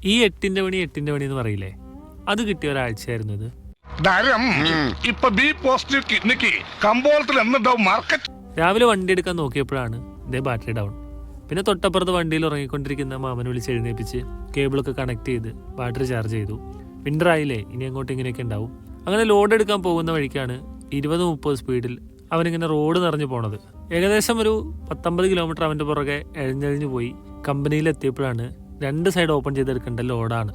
ഈ 8-ന്റെ പണി എന്ന് പറയില്ലേ, അത് കിട്ടിയ ഒരാഴ്ചയായിരുന്നു ഇത്. രാവിലെ വണ്ടി എടുക്കാൻ നോക്കിയപ്പോഴാണ് ഇതേ ബാറ്ററി ഡൗൺ. പിന്നെ തൊട്ടപ്പുറത്ത് വണ്ടിയിൽ ഉറങ്ങിക്കൊണ്ടിരിക്കുന്ന മാമനെ വിളിച്ച് എഴുന്നേപ്പിച്ച് കേബിളൊക്കെ കണക്ട് ചെയ്ത് ബാറ്ററി ചാർജ് ചെയ്തു. വിന്റർ ആയില്ലേ, ഇനി അങ്ങോട്ട് ഇങ്ങനെയൊക്കെ ഉണ്ടാവും. അങ്ങനെ ലോഡ് എടുക്കാൻ പോകുന്ന വഴിക്കാണ് 20-30 സ്പീഡിൽ അവനിങ്ങനെ റോഡ് നിറഞ്ഞു പോണത്. ഏകദേശം ഒരു 19 കിലോമീറ്റർ അവൻ്റെ പുറകെ എഴഞ്ഞെഴിഞ്ഞു പോയി. കമ്പനിയിൽ എത്തിയപ്പോഴാണ് 2 സൈഡ് ഓപ്പൺ ചെയ്തെടുക്കേണ്ട ലോഡാണ്.